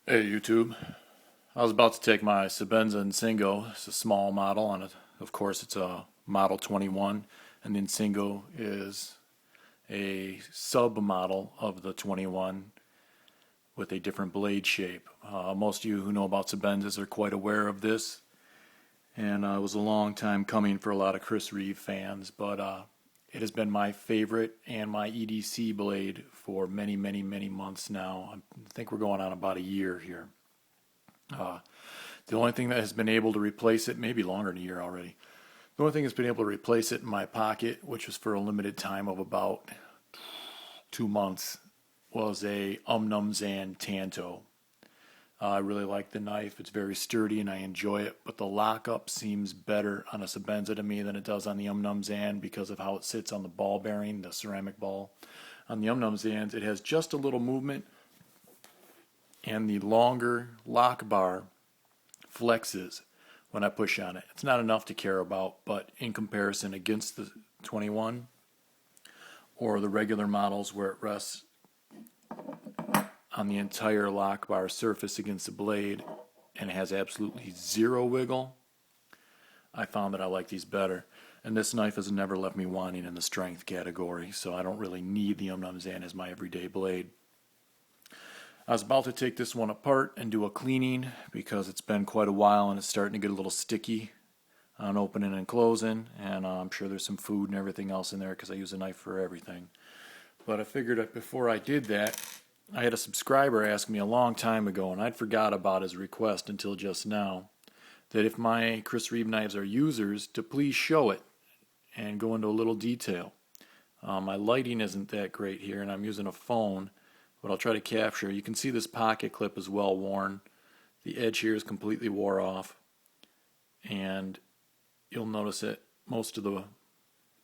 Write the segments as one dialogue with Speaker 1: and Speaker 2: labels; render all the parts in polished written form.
Speaker 1: Hey YouTube, I was about to take my Sebenza Insingo. It's a small model on it. Of course, it's a Model 21, and the Insingo is a sub-model of the 21 with a different blade shape. Most of you who know about Sebenzas are quite aware of this, and it was a long time coming for a lot of Chris Reeve fans, but it has been my favorite and my EDC blade for many, many, many months now. I think we're going on about a year here. Uh, the only thing that has been able to replace it, maybe longer than a year already, the only thing that's been able to replace it in my pocket, which was for a limited time of about 2 months, was a Num Zan Tanto. I really like the knife. It's very sturdy and I enjoy it, but the lockup seems better on a Sebenza to me than it does on the Num Zan because of how it sits on the ball bearing, the ceramic ball. On the Num Zans, it has just a little movement, and the longer lock bar flexes when I push on it. It's not enough to care about, but in comparison against the 21 or the regular models where it rests on the entire lock bar surface against the blade and has absolutely zero wiggle, I found that I like these better. And this knife has never left me wanting in the strength category, so I don't really need the Num Zan as my everyday blade. I was about to take this one apart and do a cleaning because it's been quite a while and it's starting to get a little sticky on opening and closing, and I'm sure there's some food and everything else in there because I use a knife for everything. But I figured that before I did that, I had a subscriber ask me a long time ago, and I'd forgot about his request until just now, that if my Chris Reeve knives are users, to please show it and go into a little detail. My lighting isn't that great here, and I'm using a phone, but I'll try to capture. You can see this pocket clip is well worn. The edge here is completely wore off, and you'll notice that most of the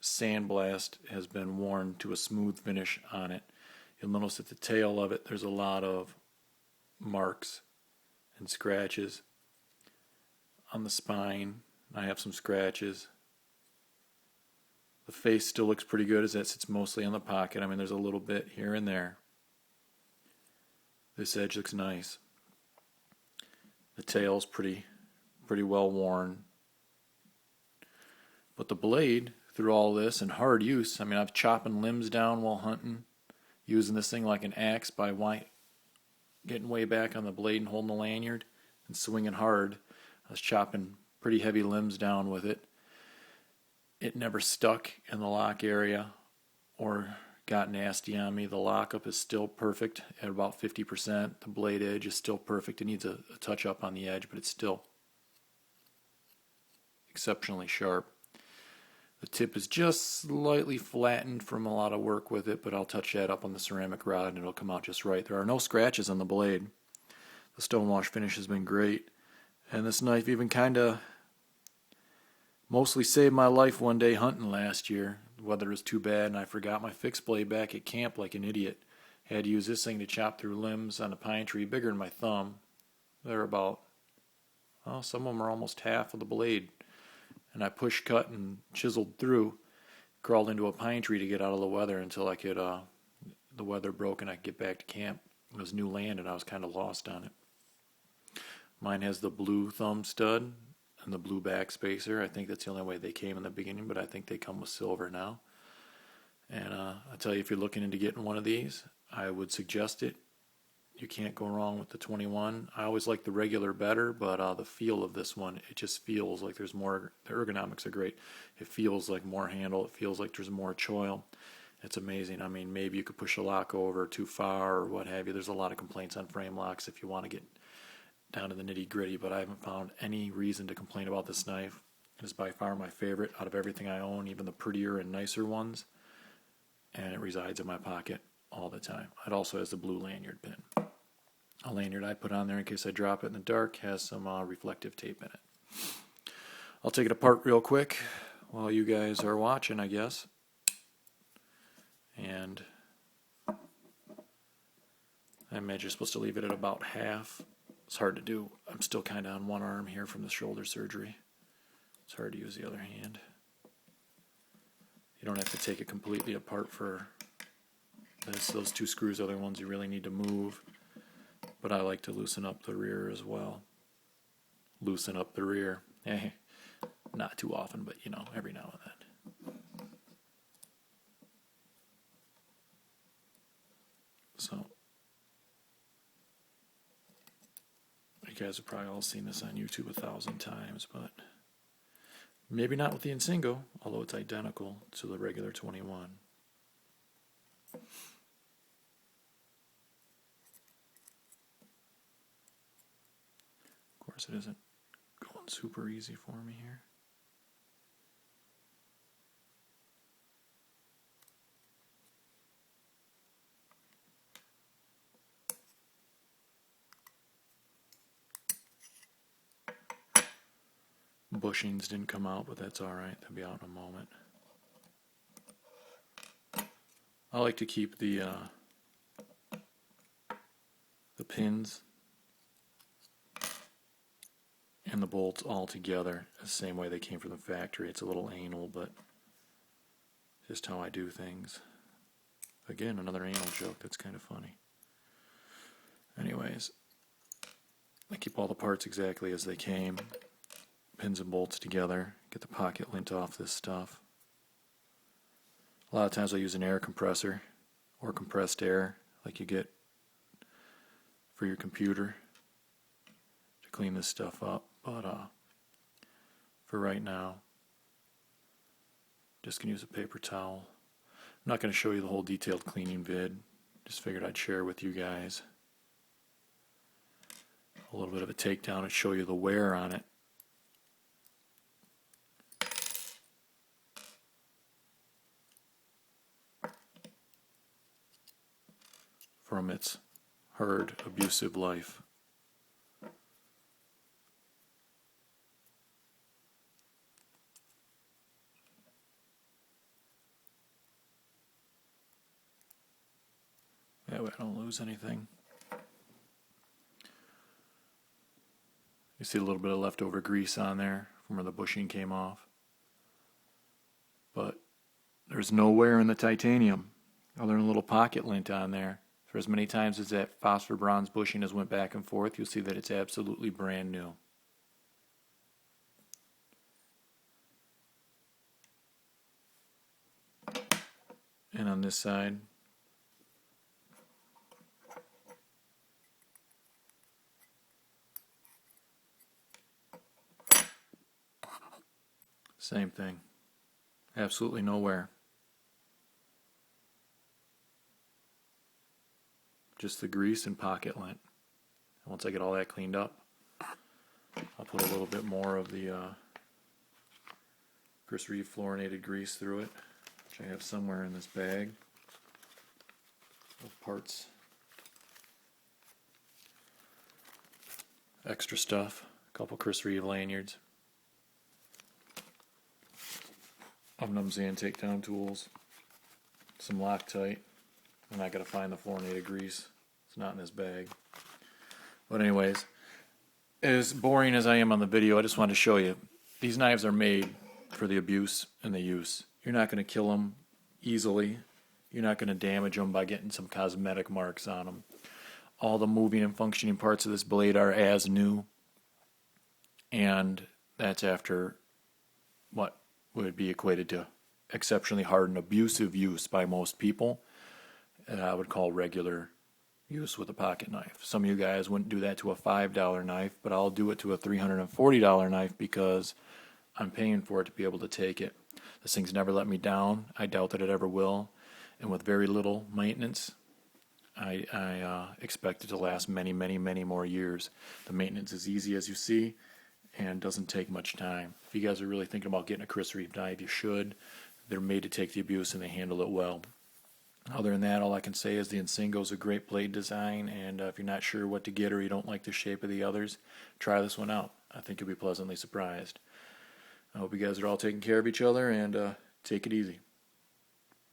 Speaker 1: sandblast has been worn to a smooth finish on it. You'll notice at the tail of it there's a lot of marks and scratches. On the spine I have some scratches. The face still looks pretty good as that sits mostly on the pocket. I mean, there's a little bit here and there. This edge looks nice. The tail's pretty well worn. But the blade, through all this and hard use, I mean, I've chopping limbs down while hunting, using this thing like an axe by getting way back on the blade and holding the lanyard and swinging hard. I was chopping pretty heavy limbs down with it. It never stuck in the lock area or got nasty on me. The lockup is still perfect at about 50%. The blade edge is still perfect. It needs a touch up on the edge, but it's still exceptionally sharp. The tip is just slightly flattened from a lot of work with it, but I'll touch that up on the ceramic rod and it'll come out just right. There are no scratches on the blade. The stonewash finish has been great. And this knife even kind of mostly saved my life one day hunting last year. The weather was too bad and I forgot my fixed blade back at camp like an idiot. Had to use this thing to chop through limbs on a pine tree bigger than my thumb. They're about, well, some of them are almost half of the blade. And I push cut and chiseled through, crawled into a pine tree to get out of the weather until I could, the weather broke and I could get back to camp. It was new land and I was kind of lost on it. Mine has the blue thumb stud and the blue back spacer. I think that's the only way they came in the beginning, but I think they come with silver now. And I tell you, if you're looking into getting one of these, I would suggest it. You can't go wrong with the 21. I always like the regular better, but the feel of this one, it just feels like there's more. The ergonomics are great. It feels like more handle. It feels like there's more choil. It's amazing. I mean, maybe you could push a lock over too far or what have you. There's a lot of complaints on frame locks if you want to get down to the nitty gritty, but I haven't found any reason to complain about this knife. It is by far my favorite out of everything I own, even the prettier and nicer ones, and it resides in my pocket all the time. It also has the blue lanyard pin. A lanyard I put on there in case I drop it in the dark has some reflective tape in it. I'll take it apart real quick while you guys are watching, I guess. And I imagine you're supposed to leave it at about half. It's hard to do. I'm still kind of on one arm here from the shoulder surgery. It's hard to use the other hand. You don't have to take it completely apart for this. Those two screws are the ones you really need to move. but I like to loosen up the rear as well. Loosen up the rear. Not too often, but you know, every now and then. So, you guys have probably all seen this on YouTube 1,000 times, but maybe not with the Insingo, although it's identical to the regular 21. Of course, it isn't going super easy for me here. Bushings didn't come out, but that's alright. They'll be out in a moment. I like to keep the pins and the bolts all together the same way they came from the factory. It's a little anal, but just how I do things. Again, another anal joke. That's kind of funny. Anyways, I keep all the parts exactly as they came. Pins and bolts together. Get the pocket lint off this stuff. A lot of times I use an air compressor or compressed air like you get for your computer to clean this stuff up. But for right now, just going to use a paper towel. I'm not going to show you the whole detailed cleaning vid. Just figured I'd share with you guys a little bit of a takedown and show you the wear on it. From its hard, abusive life. That way I don't lose anything. You see a little bit of leftover grease on there from where the bushing came off. But there's no wear in the titanium other than a little pocket lint on there. For as many times as that phosphor bronze bushing has went back and forth, you'll see that it's absolutely brand new. And on this side, same thing. Absolutely no wear. Just the grease and pocket lint. And once I get all that cleaned up, I'll put a little bit more of the Reeve fluorinated grease through it, which I have somewhere in this bag of parts. Extra stuff, a couple Reeve lanyards, Zan takedown tools, some Loctite, and I gotta find the fluorinated grease. It's not in this bag. But anyways, as boring as I am on the video, I just wanted to show you. These knives are made for the abuse and the use. You're not going to kill them easily. You're not going to damage them by getting some cosmetic marks on them. All the moving and functioning parts of this blade are as new. And that's after what would be equated to exceptionally hard and abusive use by most people. And I would call regular use with a pocket knife. Some of you guys wouldn't do that to a $5 knife, but I'll do it to a $340 knife because I'm paying for it to be able to take it. This thing's never let me down. I doubt that it ever will. And with very little maintenance, I expect it to last many, many, many more years. The maintenance is easy, as you see, and doesn't take much time. If you guys are really thinking about getting a Reeve knife, you should. They're made to take the abuse and they handle it well. Other than that, all I can say is the Insingo is a great blade design, and if you're not sure what to get or you don't like the shape of the others, try this one out. I think you'll be pleasantly surprised. I hope you guys are all taking care of each other, and take it easy.